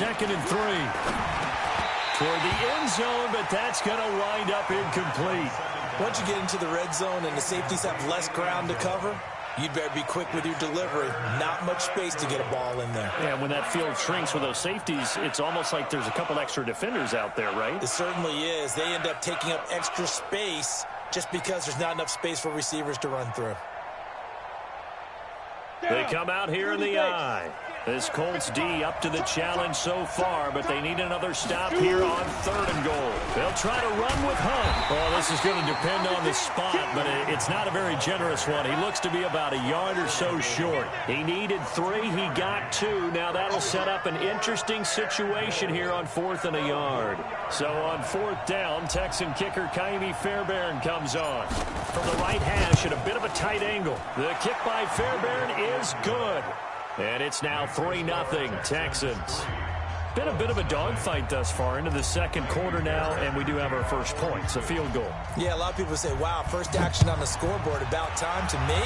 2nd and 3. Toward the end zone, but that's going to wind up incomplete. Once you get into the red zone and the safeties have less ground to cover, you'd better be quick with your delivery. Not much space to get a ball in there. Yeah, when that field shrinks with those safeties, it's almost like there's a couple extra defenders out there, right? It certainly is. They end up taking up extra space just because there's not enough space for receivers to run through. They come out here in the eye. This Colts D up to the challenge so far, but they need another stop here on 3rd and goal. They'll try to run with Hunt. Oh, this is going to depend on the spot, but it's not a very generous one. He looks to be about a yard or so short. He needed 3. He got 2. Now that'll set up an interesting situation here on 4th and a yard. So on 4th down, Texan kicker Kaimi Fairbairn comes on. From the right hash at a bit of a tight angle. The kick by Fairbairn is good. And it's now 3-0 Texans. Been a bit of a dogfight thus far into the second quarter now, and we do have our first points, a field goal. Yeah, a lot of people say, wow, first action on the scoreboard, about time. To me,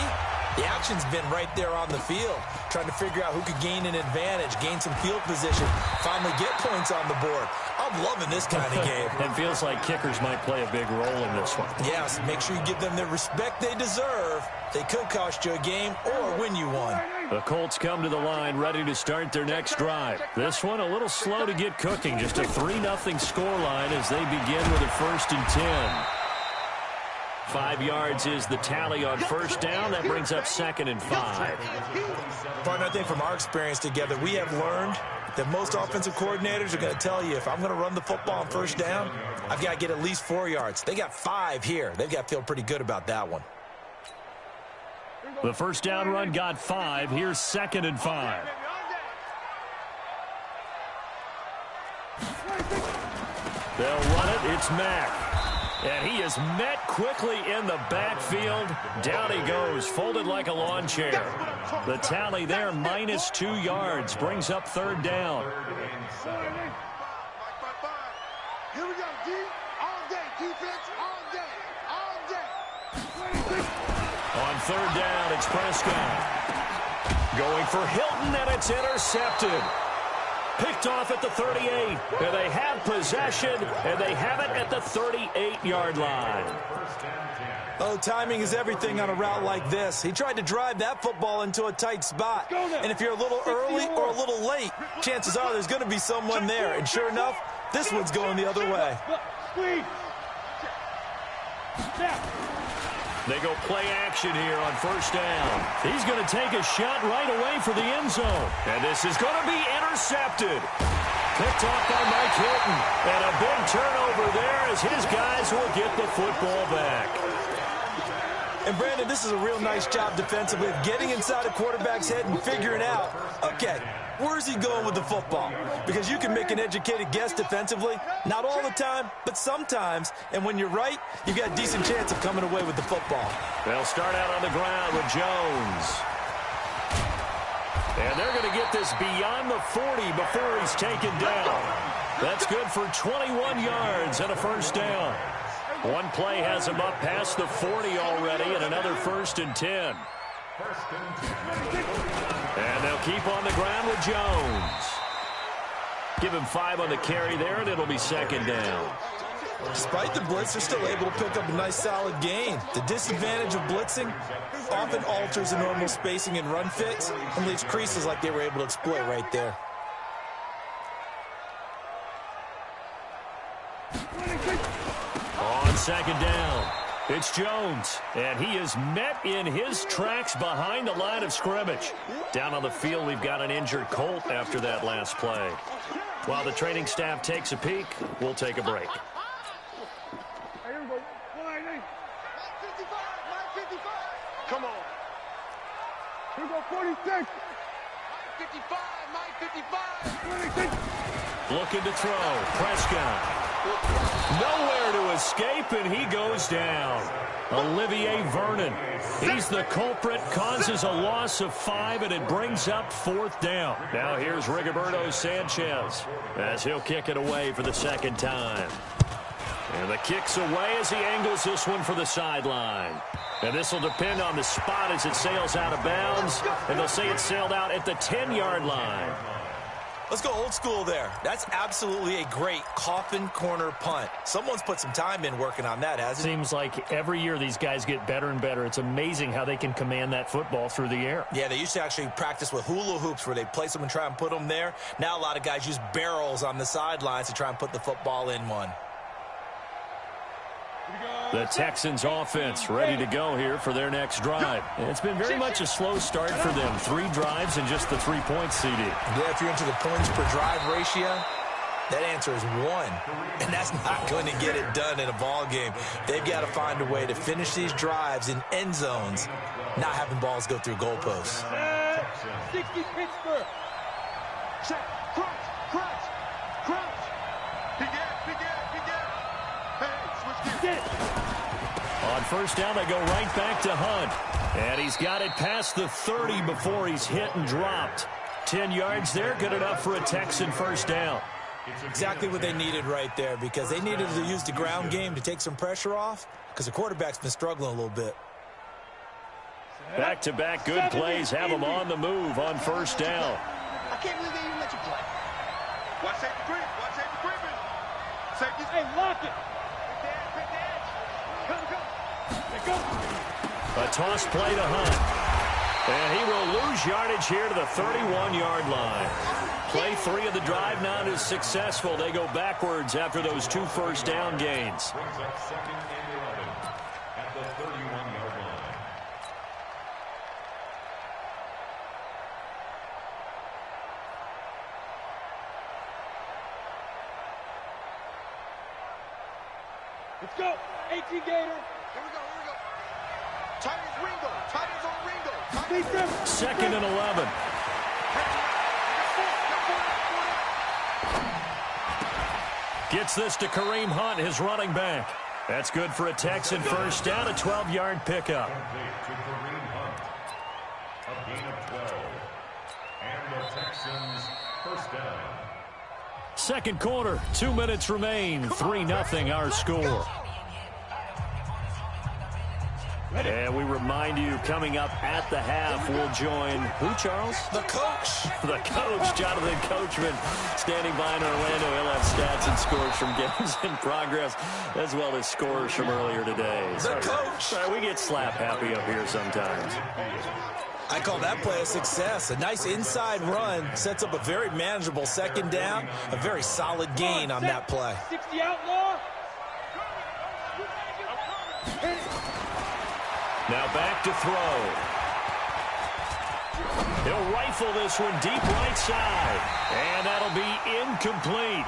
the action's been right there on the field, trying to figure out who could gain an advantage, gain some field position, finally get points on the board. I'm loving this kind of game. It feels like kickers might play a big role in this one. Yes, make sure you give them the respect they deserve. They could cost you a game or win you one. The Colts come to the line ready to start their next drive. This one a little slow to get cooking. Just a 3-0 score line as they begin with a 1st and 10. 5 yards is the tally on first down. That brings up 2nd and 5. Partner, I think from our experience together, we have learned that most offensive coordinators are going to tell you, if I'm going to run the football on first down, I've got to get at least 4 yards. They got 5 here. They've got to feel pretty good about that one. The first down run got 5. Here's 2nd and 5. They'll run it. It's Mack. And he is met quickly in the backfield. Down he goes, folded like a lawn chair. The tally there, -2 yards, brings up 3rd down. Here we go, D. All day, defense, all day, all day. On 3rd down, it's Prescott. Going for Hilton, and it's intercepted. Picked off at the 38, and they have possession, and they have it at the 38-yard line. Oh, timing is everything on a route like this. He tried to drive that football into a tight spot. And if you're a little early or a little late, chances are there's going to be someone there. And sure enough, this one's going the other way. They go play action here on first down. He's going to take a shot right away for the end zone. And this is going to be intercepted. Picked off by Mike Hilton. And a big turnover there as his guys will get the football back. And, Brandon, this is a real nice job defensively of getting inside a quarterback's head and figuring out, okay, where's he going with the football? Because you can make an educated guess defensively. Not all the time, but sometimes. And when you're right, you've got a decent chance of coming away with the football. They'll start out on the ground with Jones. And they're going to get this beyond the 40 before he's taken down. That's good for 21 yards and a first down. One play has him up past the 40 already, and another 1st and 10. And they'll keep on the ground with Jones. Give him 5 on the carry there, and it'll be 2nd down. Despite the blitz, they're still able to pick up a nice solid gain. The disadvantage of blitzing often alters the normal spacing and run fits and leaves creases like they were able to exploit right there. On 2nd down, it's Jones, and he is met in his tracks behind the line of scrimmage. Down on the field, we've got an injured Colt after that last play. While the training staff takes a peek, we'll take a break. Come on. Here we go, 46. 55, Mike 55. Looking to throw, Prescott. Nowhere to escape, and he goes down. Olivier Vernon. He's the culprit, causes a loss of 5, and it brings up 4th down. Now here's Rigoberto Sanchez as he'll kick it away for the 2nd time. And the kick's away as he angles this one for the sideline. And this will depend on the spot as it sails out of bounds. And they'll say it sailed out at the 10-yard line. Let's go old school there. That's absolutely a great coffin corner punt. Someone's put some time in working on that, hasn't it? Seems like every year these guys get better and better. It's amazing how they can command that football through the air. Yeah, they used to actually practice with hula hoops where they place them and try and put them there. Now a lot of guys use barrels on the sidelines to try and put the football in one. The Texans offense ready to go here for their next drive. It's been very much a slow start for them. 3 drives and just the 3 points, CD. Yeah, if you're into the points per drive ratio, that answer is 1. And that's not going to get it done in a ball game. They've got to find a way to finish these drives in end zones, not having balls go through goalposts. 60 Pittsburgh. Check. Crunch. He get. Hey, switch gears. On first down, they go right back to Hunt. And he's got it past the 30 before he's hit and dropped. 10 yards there, good enough for a Texan first down. Exactly what they needed right there, because they needed to use the ground game to take some pressure off, because the quarterback's been struggling a little bit. Back-to-back good plays have them on the move on first down. I can't believe they even let you play. Watch safety creep. Safety. Hey, lock it. Quick dance. Go. A toss play to Hunt. And he will lose yardage here to the 31-yard line. Play 3 of the drive not as successful. They go backwards after those 2 first down gains. Let's go. 18 Gator. Here we go. Titans on Ringo. 2nd and 11. Gets this to Kareem Hunt, his running back. That's good for a Texan first down, a 12-yard pickup. A gain of 12. And the Texans first down. Second quarter, 2 minutes remain. 3-0 our score. And we remind you, coming up at the half, we'll join who, Charles? The coach. The coach, Jonathan Coachman, standing by in Orlando. He'll have stats and scores from games in progress, as well as scores from earlier today. The coach. Sorry, we get slap happy up here sometimes. I call that play a success. A nice inside run sets up a very manageable second down. A very solid gain on that play. 60 outlaw. Now back to throw. He'll rifle this one deep right side. And that'll be incomplete.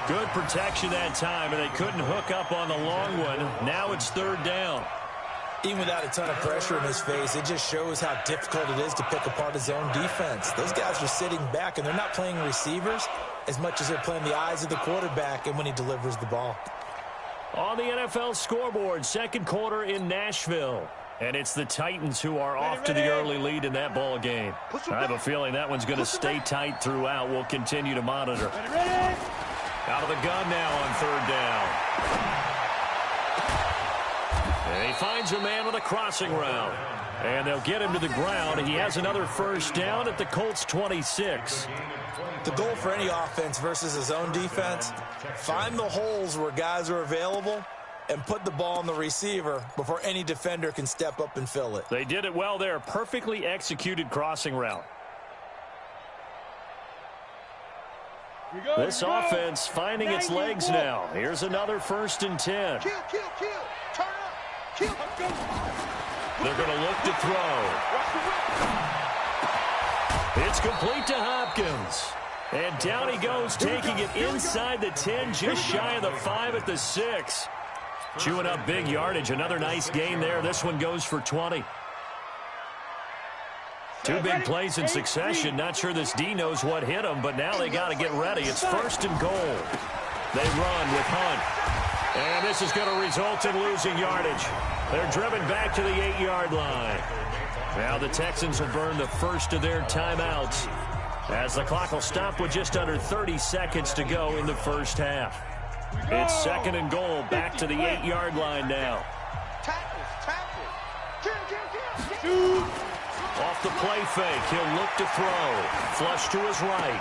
Good protection that time, and they couldn't hook up on the long one. Now it's 3rd down. Even without a ton of pressure in his face, it just shows how difficult it is to pick apart his own defense. Those guys are sitting back, and they're not playing receivers as much as they're playing the eyes of the quarterback and when he delivers the ball. On the NFL scoreboard, second quarter in Nashville. And it's the Titans who are off to the early lead in that ball game. I have a feeling that one's going to stay tight throughout. We'll continue to monitor. Out of the gun now on 3rd down. And he finds a man with a crossing route. And they'll get him to the ground. He has another first down at the Colts 26. The goal for any offense versus his own defense, find the holes where guys are available and put the ball on the receiver before any defender can step up and fill it. They did it well there. Perfectly executed crossing route. This offense finding its legs now. Here's another 1st and 10. Kill. Turn up. Kill. They're going to look to throw. It's complete to Hopkins. And down he goes, taking it inside the 10, just shy of the 5 at the 6. Chewing up big yardage. Another nice gain there. This one goes for 20. 2 big plays in succession. Not sure this D knows what hit him, but now they got to get ready. It's 1st and goal. They run with Hunt. And this is going to result in losing yardage. They're driven back to the 8-yard line. Now the Texans will burn the first of their timeouts, as the clock will stop with just under 30 seconds to go in the first half. It's 2nd and goal, back to the 8-yard line now. Off the play fake, he'll look to throw. Flush to his right.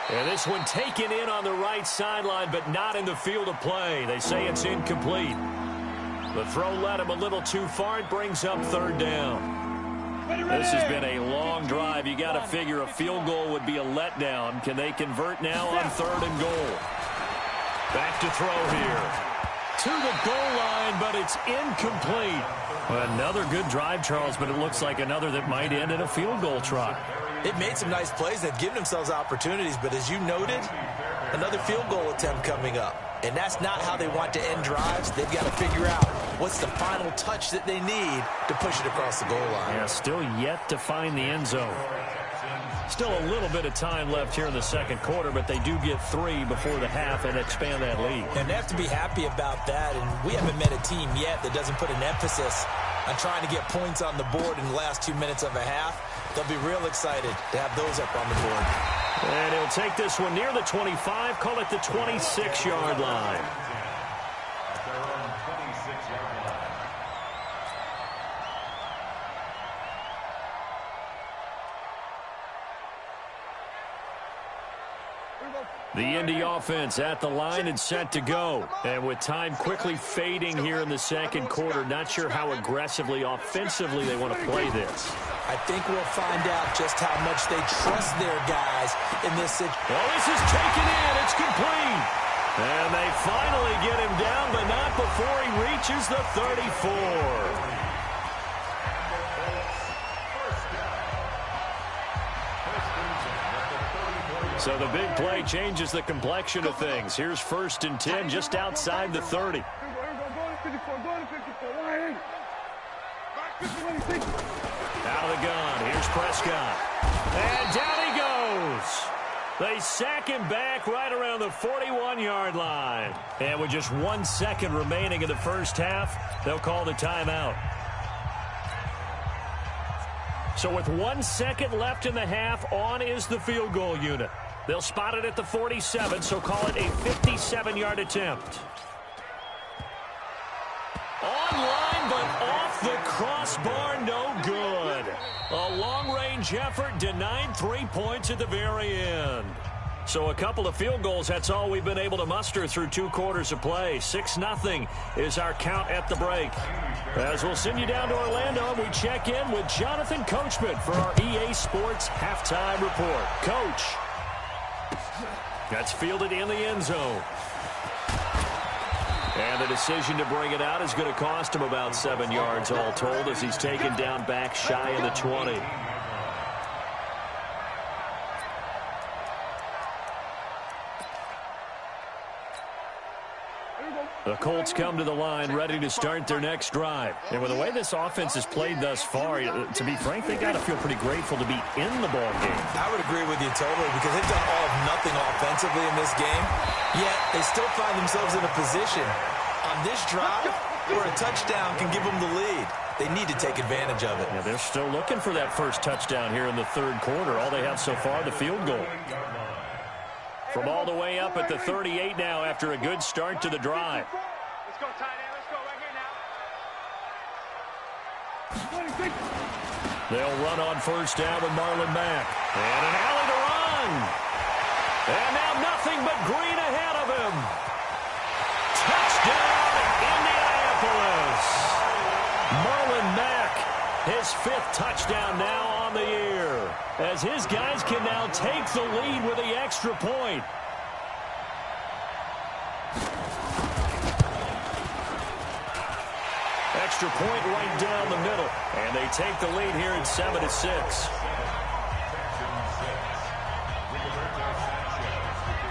And this one taken in on the right sideline, but not in the field of play. They say it's incomplete. The throw led him a little too far. It brings up third down. This has been a long drive. You got to figure a field goal would be a letdown. Can they convert now on third and goal? Back to throw here. To the goal line, but it's incomplete. Another good drive, Charles, but it looks like another that might end in a field goal try. They've made some nice plays. They've given themselves opportunities, but as you noted, another field goal attempt coming up. And that's not how they want to end drives. They've got to figure out what's the final touch that they need to push it across the goal line. Yeah, still yet to find the end zone. Still a little bit of time left here in the second quarter, but they do get 3 before the half and expand that lead. And they have to be happy about that, and we haven't met a team yet that doesn't put an emphasis on trying to get points on the board in the last 2 minutes of a half. They'll be real excited to have those up on the board. And he'll take this one near the 25, call it the 26-yard line. At their own 26-yard line. The Indy offense at the line and set to go. And with time quickly fading here in the second quarter, not sure how aggressively, offensively they want to play this. I think we'll find out just how much they trust their guys in this situation. Well, this is taken in. It's complete. And they finally get him down, but not before he reaches the 34. So the big play changes the complexion of things. Here's 1st and 10 just outside the 30. Out of the gun. Here's Prescott. And down he goes. They sack him back right around the 41-yard line. And with just 1 second remaining in the first half, they'll call the timeout. So with 1 second left in the half, on is the field goal unit. They'll spot it at the 47, so call it a 57-yard attempt. Online, but off the crossbar, no good. A long-range effort denied 3 points at the very end. So a couple of field goals, that's all we've been able to muster through 2 quarters of play. 6-0 is our count at the break. As we'll send you down to Orlando, and we check in with Jonathan Coachman for our EA Sports Halftime Report. Coach. That's fielded in the end zone. And the decision to bring it out is going to cost him about 7 yards all told as he's taken down back shy of the 20. The Colts come to the line ready to start their next drive. And with the way this offense has played thus far, to be frank, they got to feel pretty grateful to be in the ball game. I would agree with you totally because they've done all of nothing offensively in this game, yet they still find themselves in a position on this drive where a touchdown can give them the lead. They need to take advantage of it. Yeah, they're still looking for that first touchdown here in the third quarter. All they have so far, the field goal. From all the way up at the 38 now after a good start to the drive. Let's go, tight end. Let's go right here now. They'll run on first down with Marlon Mack. And an alley to run. And now nothing but green ahead of him. Touchdown, Indianapolis. Marlon Mack, his 5th touchdown now on the year, as his guys can now take the lead with the extra point. Extra point right down the middle, and they take the lead here at 7-6.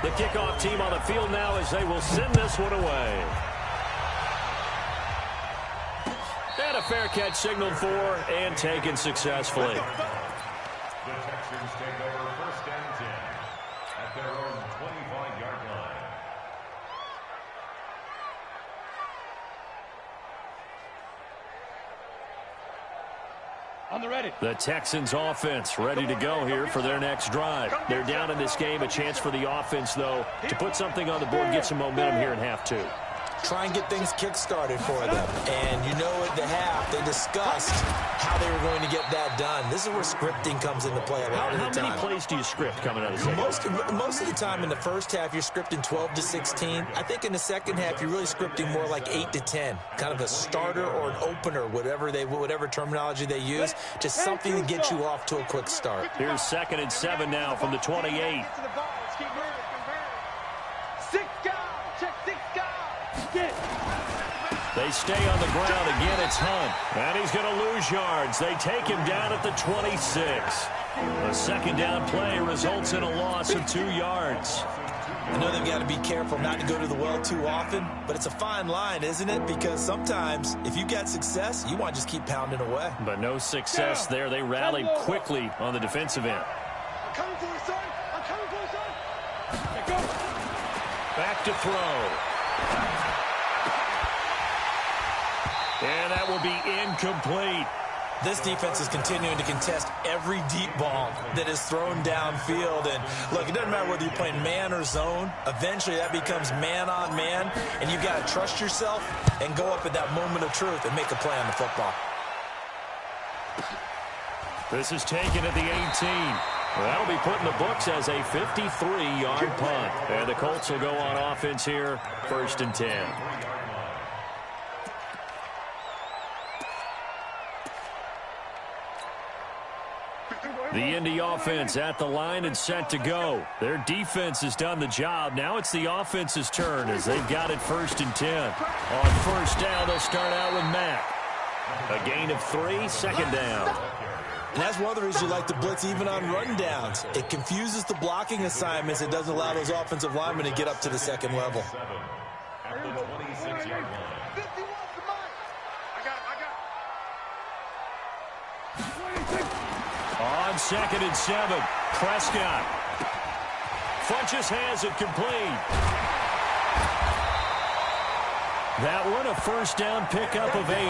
The kickoff team on the field now as they will send this one away. And a fair catch signaled for and taken successfully. The Texans take over 1st and 10 at their own 25-yard line. On the ready. The Texans offense ready to go here for their next drive. They're down in this game. A chance for the offense, though, to put something on the board, get some momentum here in half 2. try and get things kick-started for them. And you know at the half, they discussed how they were going to get that done. This is where scripting comes into play a lot of the time. How many plays do you script coming out of the second? Most of the time in the first half, you're scripting 12 to 16. I think in the second half, you're really scripting more like 8 to 10. Kind of a starter or an opener, whatever terminology they use. Just something to get you off to a quick start. Here's 2nd and 7 now from the 28. They stay on the ground. Again, it's Hunt. And he's going to lose yards. They take him down at the 26. A second down play results in a loss of 2 yards. I know they've got to be careful not to go to the well too often, but it's a fine line, isn't it? Because sometimes, if you got success, you want to just keep pounding away. But no success there. They rallied quickly on the defensive end. I'm coming for you, son. I'm coming for you, son. Let go. Back to throw. And that will be incomplete. This defense is continuing to contest every deep ball that is thrown downfield. And, look, it doesn't matter whether you're playing man or zone. Eventually, that becomes man-on-man, and you've got to trust yourself and go up at that moment of truth and make a play on the football. This is taken at the 18. That'll be put in the books as a 53-yard punt. And the Colts will go on offense here, 1st and 10. The Indy offense at the line and set to go. Their defense has done the job. Now it's the offense's turn as they've got it 1st and 10. On 1st down, they'll start out with Mack. A gain of 3, 2nd down. And that's one of the reasons you like to blitz even on rundowns. It confuses the blocking assignments. It doesn't allow those offensive linemen to get up to the second level. At the 26-yard line. On 2nd and 7, Prescott. Funches has it complete. That one a 1st down pickup of 8. It's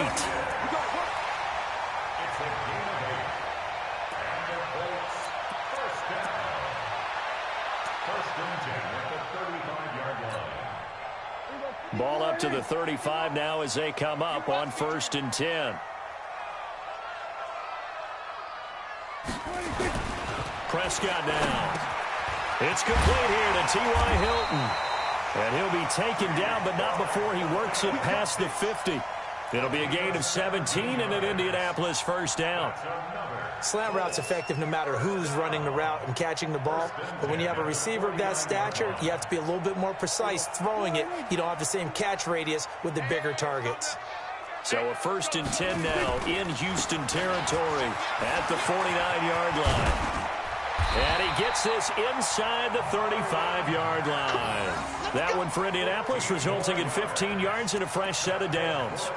a gain of 8. And the Colts, 1st down. 1st and 10 at the 35-yard line. Ball up to the 35 now as they come up on 1st and 10. Prescott now. It's complete here to T.Y. Hilton. And he'll be taken down, but not before he works it past the 50. It'll be a gain of 17 and an Indianapolis 1st down. Slant route's effective no matter who's running the route and catching the ball. But when you have a receiver of that stature, you have to be a little bit more precise throwing it. You don't have the same catch radius with the bigger targets. So a 1st and 10 now in Houston territory at the 49-yard line. And he gets this inside the 35-yard line. That one for Indianapolis, resulting in 15 yards and a fresh set of downs.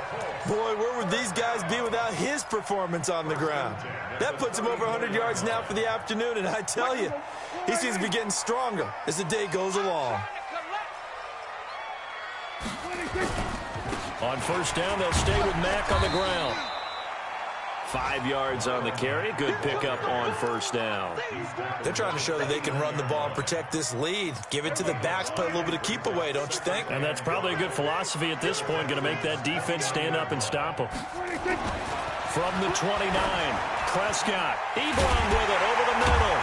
Boy, where would these guys be without his performance on the ground? That puts him over 100 yards now for the afternoon, and I tell you, he seems to be getting stronger as the day goes along. On 1st down, they'll stay with Mack on the ground. 5 yards on the carry. Good pickup on 1st down. They're trying to show that they can run the ball and protect this lead. Give it to the backs, play a little bit of keep away, don't you think? And that's probably a good philosophy at this point. Going to make that defense stand up and stop them. From the 29, Prescott. Ebron with it over the middle.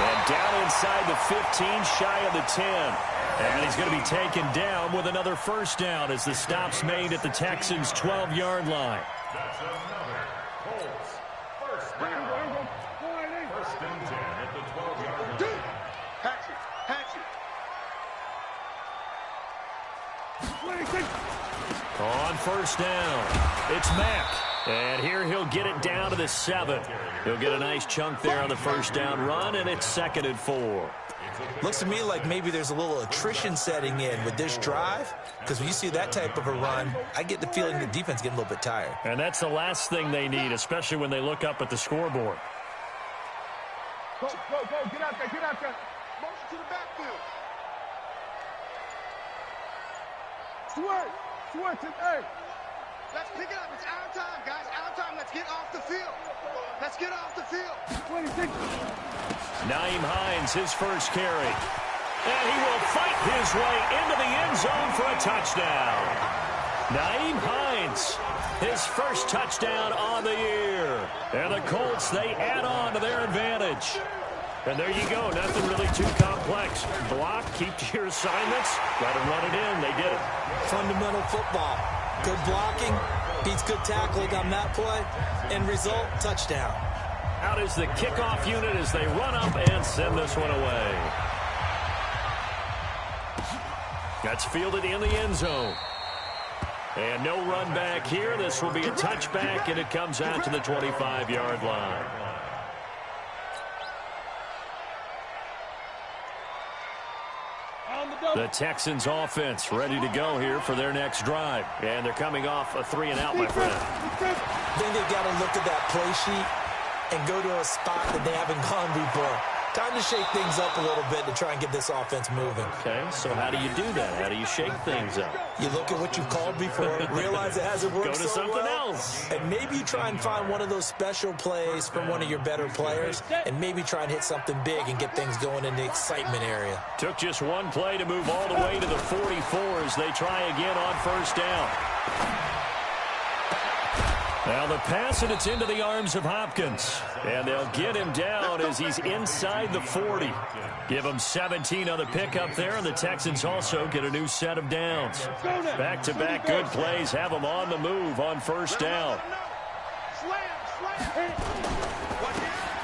And down inside the 15, shy of the 10. And he's going to be taken down with another 1st down as the stop's made at the Texans' 12-yard line. That's another Colts 1st down. 1st and 10 at the 12-yard line. Patch it. On 1st down, it's Mack. And here he'll get it down to the 7. He'll get a nice chunk there on the 1st down run, and it's 2nd and 4. Looks to me like maybe there's a little attrition setting in with this drive, because when you see that type of a run, I get the feeling the defense is getting a little bit tired. And that's the last thing they need, especially when they look up at the scoreboard. Go, get out there. Motion to the backfield. Swerve to the Let's pick it up. It's our time, guys. Our time. Let's get off the field. 26. Nyheim Hines, his first carry. And he will fight his way into the end zone for a touchdown. Nyheim Hines, his first touchdown on the year. And the Colts, they add on to their advantage. And there you go. Nothing really too complex. Block, keep to your assignments, let them run it in. They did it. Fundamental football. Good blocking, beats good tackling on that play. End result, touchdown. Out is the kickoff unit as they run up and send this one away. That's fielded in the end zone. And no run back here. This will be a touchback, and it comes out to the 25-yard line. The Texans offense ready to go here for their next drive. And they're coming off a 3-and-out, my friend. I think they've got to look at that play sheet and go to a spot that they haven't gone before. Time to shake things up a little bit to try and get this offense moving. Okay, so how do you do that? How do you shake things up? You look at what you've called before, realize it hasn't worked Go to so something well, else. and maybe you try and find one of those special plays from one of your better players, and maybe try and hit something big and get things going in the excitement area. Took just one play to move all the way to the 44 as they try again on first down. Now the pass, and it's into the arms of Hopkins. And they'll get him down as he's inside the 40. Give him 17 on the pickup there, and the Texans also get a new set of downs. Back-to-back good plays have them on the move on first down.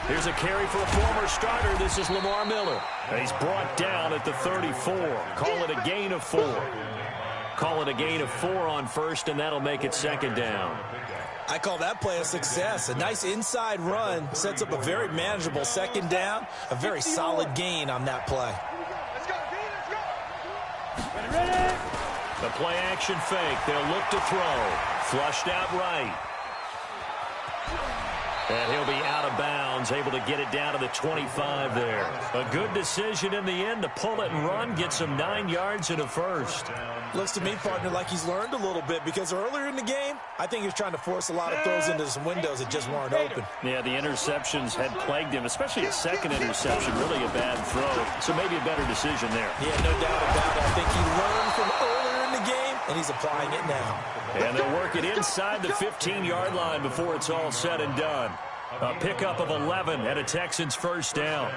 Here's a carry for a former starter. This is Lamar Miller. And he's brought down at the 34. Call it a gain of 4. Call it a gain of 4 on first, and that'll make it second down. I call that play a success. A nice inside run sets up a very manageable second down. A very solid gain on that play. The play action fake. They'll look to throw. Flushed out right. And he'll be out of bounds, able to get it down to the 25 there. A good decision in the end to pull it and run, get some 9 yards and a first. Looks to me, partner, like he's learned a little bit, because earlier in the game, I think he was trying to force a lot of throws into some windows that just weren't open. Yeah, the interceptions had plagued him, especially a second interception, really a bad throw. So maybe a better decision there. Yeah, no doubt about it. I think he learned from earlier in the game, and he's applying it now. And they'll work it inside the 15-yard line before it's all said and done. A pickup of 11 and a Texans first down.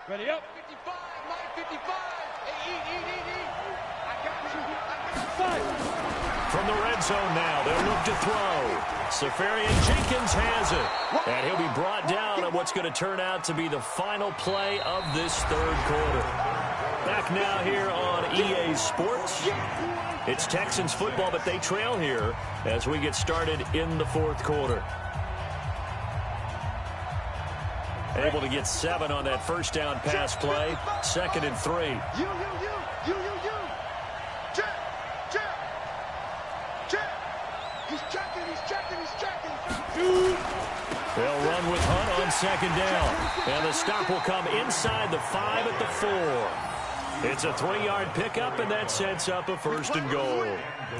Ready up. 55, Mike, 55. Hey, eat. I got you. From the red zone now, they'll look to throw. Safarian Jenkins has it. And he'll be brought down on what's going to turn out to be the final play of this third quarter. Back now here on EA Sports. It's Texans football, but they trail here as we get started in the fourth quarter. Able to get 7 on that first down pass play. 2nd and 3. You. Check. He's checking. They'll run with Hunt on 2nd down. And the stop will come inside the 5 at the 4. It's a 3-yard pickup, and that sets up a 1st and goal.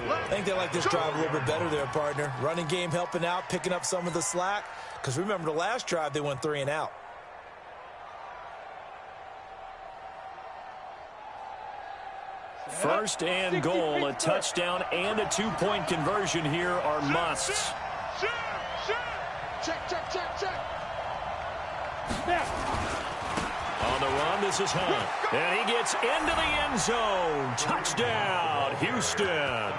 I think they like this drive a little bit better there, partner. Running game helping out, picking up some of the slack. Because remember, the last drive, they went 3-and-out. First and goal, a touchdown and a 2-point conversion here are musts. Check. On the run, this is Hunt. And he gets into the end zone. Touchdown, Houston.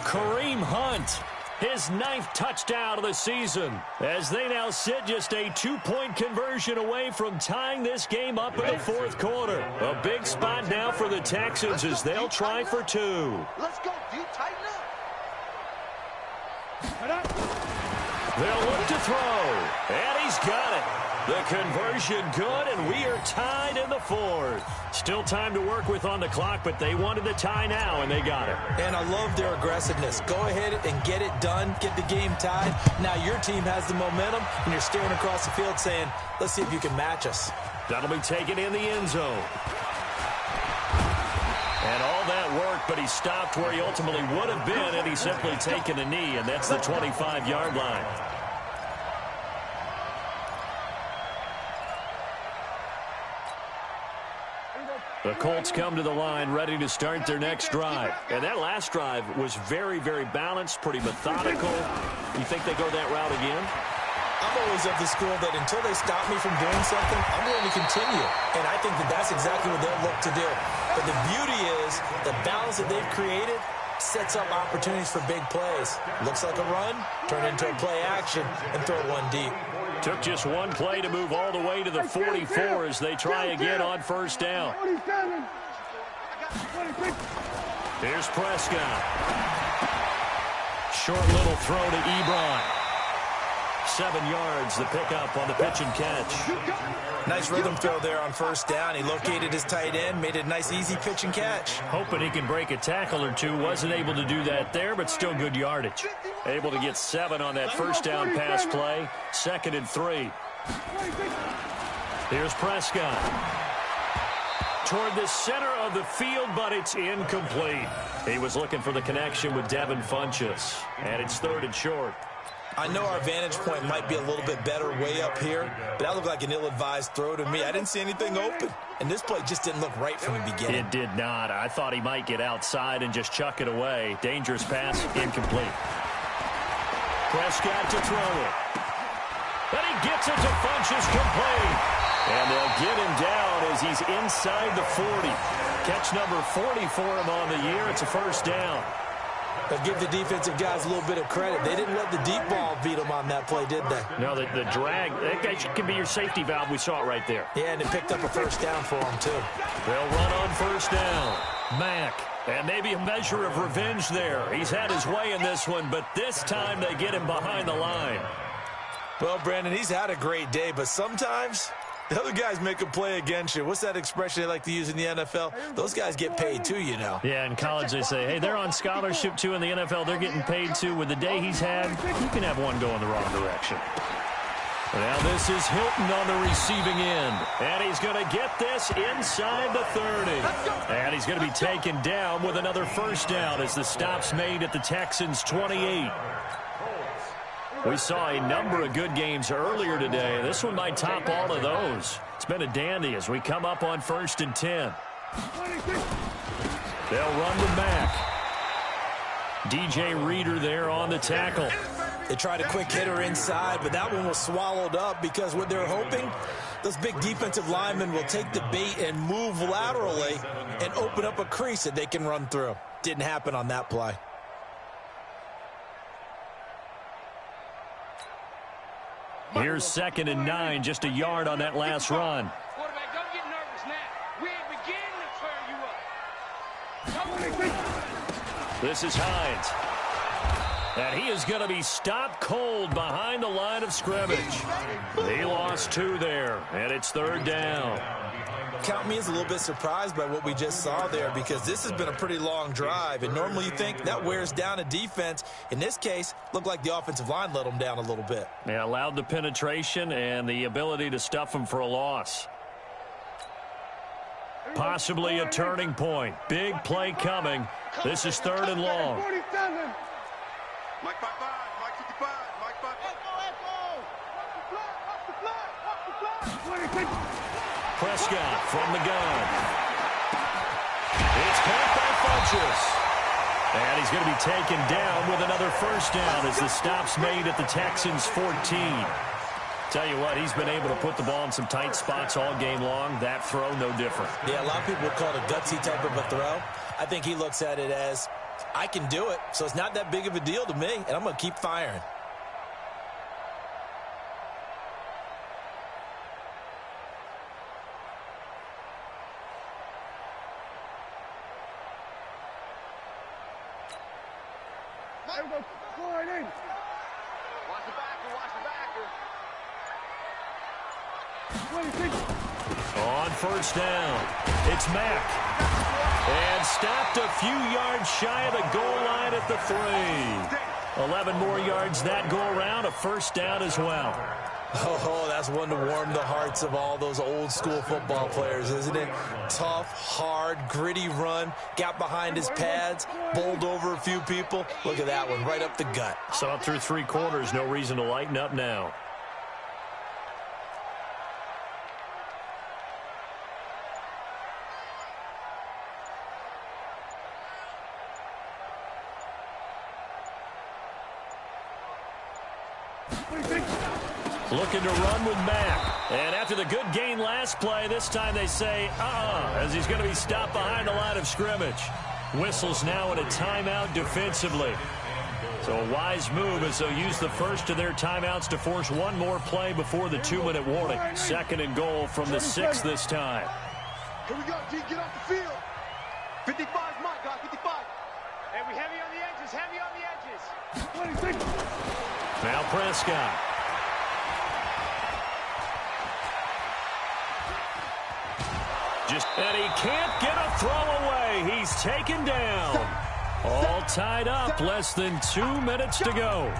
Kareem Hunt, his 9th touchdown of the season, as they now sit just a 2-point conversion away from tying this game up in the fourth quarter. A big spot now for the Texans as they'll try for 2. Let's go, D. Tighten up. They'll look to throw, and he's got it. The conversion good, and we are tied in the fourth. Still time to work with on the clock, but they wanted the tie now, and they got it. And I love their aggressiveness. Go ahead and get it done, get the game tied. Now your team has the momentum, and you're staring across the field saying, let's see if you can match us. That'll be taken in the end zone. And all that work, but he stopped where he ultimately would have been, and he's simply taken a knee, and that's the 25-yard line. The Colts come to the line ready to start their next drive. And that last drive was very, very balanced, pretty methodical. You think they go that route again? I'm always of the school that until they stop me from doing something, I'm going to continue. And I think that that's exactly what they'll look to do. But the beauty is the balance that they've created sets up opportunities for big plays. Looks like a run, turn into a play action, and throw one deep. Took just one play to move all the way to the 44 as they try again on first down. Here's Prescott. Short little throw to Ebron. 7 yards, the pickup on the pitch and catch. Nice rhythm throw there on first down. He located his tight end, made it a nice, easy pitch and catch. Hoping he can break a tackle or two. Wasn't able to do that there, but still good yardage. Able to get 7 on that first down pass play. 2nd and 3. Here's Prescott. Toward the center of the field, but it's incomplete. He was looking for the connection with Devin Funchess, and it's 3rd and short. I know our vantage point might be a little bit better way up here, but that looked like an ill-advised throw to me. I didn't see anything open, and this play just didn't look right from the beginning. It did not. I thought he might get outside and just chuck it away. Dangerous pass, incomplete. Prescott to throw it. Then he gets it to Funchess, complete. And they'll get him down as he's inside the 40. Catch number 40 for him on the year. It's a first down. But give the defensive guys a little bit of credit. They didn't let the deep ball beat them on that play, did they? No, the drag, that can be your safety valve. We saw it right there. Yeah, and it picked up a first down for them, too. They'll run on first down. Mack, and maybe a measure of revenge there. He's had his way in this one, but this time they get him behind the line. Well, Brandon, he's had a great day, but sometimes the other guys make a play against you. What's that expression they like to use in the NFL? Those guys get paid too, you know. Yeah, in college they say, hey, they're on scholarship too. In the NFL, they're getting paid too. With the day he's had, you can have one go in the wrong direction. Now this is Hilton on the receiving end. And he's going to get this inside the 30. And he's going to be taken down with another first down as the stop's made at the Texans' 28. We saw a number of good games earlier today. This one might top all of those. It's been a dandy as we come up on 1st and 10. They'll run to Mack. DJ Reader there on the tackle. They tried a quick hitter inside, but that one was swallowed up because what they're hoping, those big defensive linemen will take the bait and move laterally and open up a crease that they can run through. Didn't happen on that play. Here's 2nd and 9, just a yard on that last run. Quarterback, don't get nervous now. We ain't beginning to turn you up. This is Hines. And he is going to be stopped cold behind the line of scrimmage. He lost 2 there, and it's 3rd down. Count me as a little bit surprised by what we just saw there because this has been a pretty long drive, and normally you think that wears down a defense. In this case, looked like the offensive line let them down a little bit. Yeah, allowed the penetration and the ability to stuff them for a loss. Possibly a turning point. Big play coming. This is 3rd and long. Mike 5-5, Mike 55, Mike 5-5. Prescott from the gun. It's caught by Funchess. And he's going to be taken down with another first down as the stop's made at the Texans' 14. Tell you what, he's been able to put the ball in some tight spots all game long. That throw, no different. Yeah, a lot of people would call it a gutsy type of a throw. I think he looks at it as, I can do it, so it's not that big of a deal to me, and I'm going to keep firing. On first down, it's Mack. And stopped a few yards shy of the goal line at the 3. 11 more yards that go around, a first down as well. Oh, that's one to warm the hearts of all those old school football players, isn't it? Tough, hard, gritty run, got behind his pads, bowled over a few people. Look at that one, right up the gut. Saw it through 3 quarters, no reason to lighten up now. Looking to run with Mack. And after the good gain last play, this time they say, as he's going to be stopped behind the line of scrimmage. Whistles now in a timeout defensively. So a wise move as they'll use the first of their timeouts to force one more play before the 2-minute warning. 2nd and goal from the 6 this time. Here we go, D. Get off the field. 55 is mine, guys. 55. And we heavy on the edges. Heavy on the edges. 26. Now Prescott. And he can't get a throw away. He's taken down. All tied up. Less than 2 minutes to go.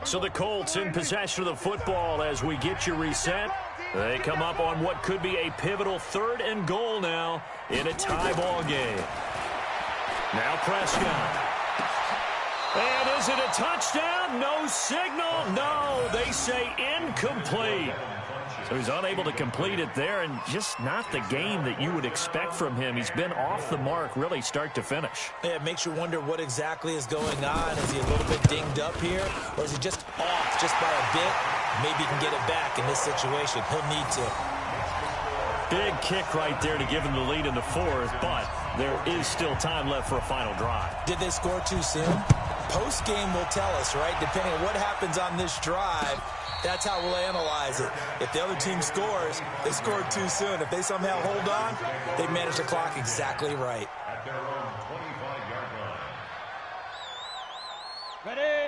So the Colts in possession of the football as we get you reset. They come up on what could be a pivotal 3rd and goal now in a tie ball game. Now Prescott. And is it a touchdown? No signal. No, they say incomplete. So he's unable to complete it there, and just not the game that you would expect from him. He's been off the mark really start to finish. Yeah, it makes you wonder what exactly is going on. Is he a little bit dinged up here, or is he just off just by a bit? Maybe he can get it back in this situation. He'll need to. Big kick right there to give him the lead in the 4th, but there is still time left for a final drive. Did they score too soon? Post-game will tell us, right? Depending on what happens on this drive, that's how we'll analyze it. If the other team scores, they scored too soon. If they somehow hold on, they manage the clock exactly right. At their own 25-yard line.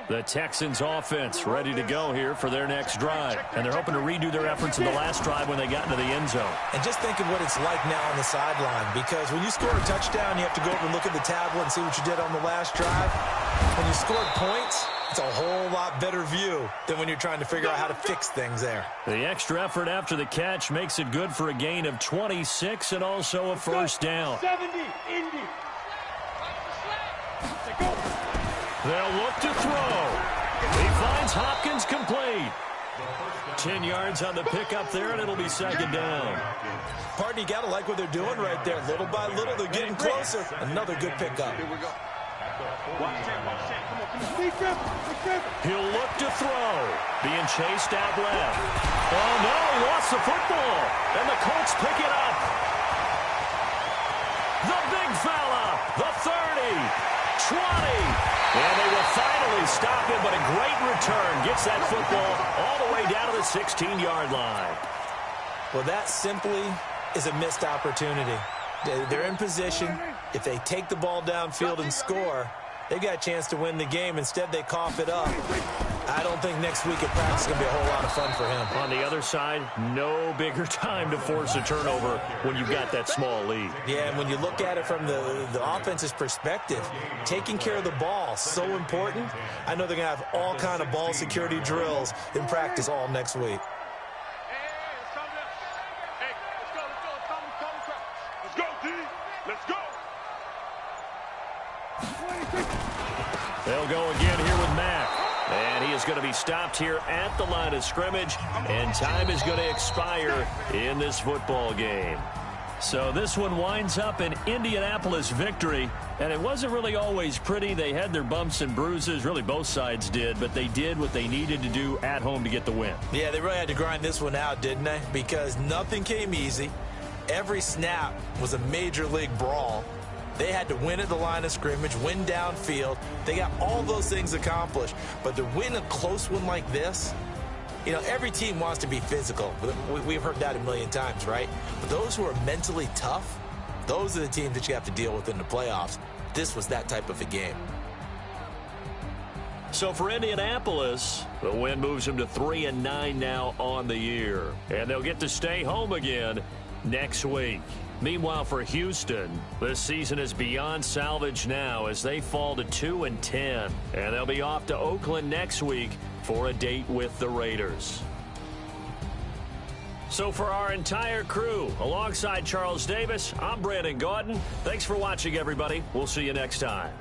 The Texans offense ready to go here for their next drive. And they're hoping to redo their efforts in the last drive when they got into the end zone. And just think of what it's like now on the sideline, because when you score a touchdown, you have to go over and look at the tablet and see what you did on the last drive. When you scored points, it's a whole lot better view than when you're trying to figure out how to fix things there. The extra effort after the catch makes it good for a gain of 26 and also a first down. 70, Indy. They'll look to throw. He finds Hopkins complete. 10 yards on the pickup there, and it'll be 2nd down. Partner, you got to like what they're doing right there. Little by little, they're getting closer. Another good pickup. Here we go. He'll look to throw. Being chased out left. Oh, no, he lost the football. And the Colts pick it up. The big fella. The 30. 20. And they will finally stop him, but a great return. Gets that football all the way down to the 16-yard line. Well, that simply is a missed opportunity. They're in position. If they take the ball downfield and score, they got a chance to win the game. Instead, they cough it up. I don't think next week at practice is going to be a whole lot of fun for him. On the other side, no bigger time to force a turnover when you've got that small lead. Yeah, and when you look at it from the offense's perspective, taking care of the ball, so important. I know they're going to have all kind of ball security drills in practice all next week. Let's go, D. Let's go. They'll go again here with Mack. And he is going to be stopped here at the line of scrimmage. And time is going to expire in this football game. So this one winds up an Indianapolis victory. And it wasn't really always pretty. They had their bumps and bruises. Really, both sides did. But they did what they needed to do at home to get the win. Yeah, they really had to grind this one out, didn't they? Because nothing came easy. Every snap was a major league brawl. They had to win at the line of scrimmage, win downfield. They got all those things accomplished. But to win a close one like this, you know, every team wants to be physical. We've heard that a million times, right? But those who are mentally tough, those are the teams that you have to deal with in the playoffs. This was that type of a game. So for Indianapolis, the win moves them to 3-9 now on the year. And they'll get to stay home again next week. Meanwhile, for Houston, this season is beyond salvage now as they fall to 2-10. And they'll be off to Oakland next week for a date with the Raiders. So for our entire crew, alongside Charles Davis, I'm Brandon Gaudin. Thanks for watching, everybody. We'll see you next time.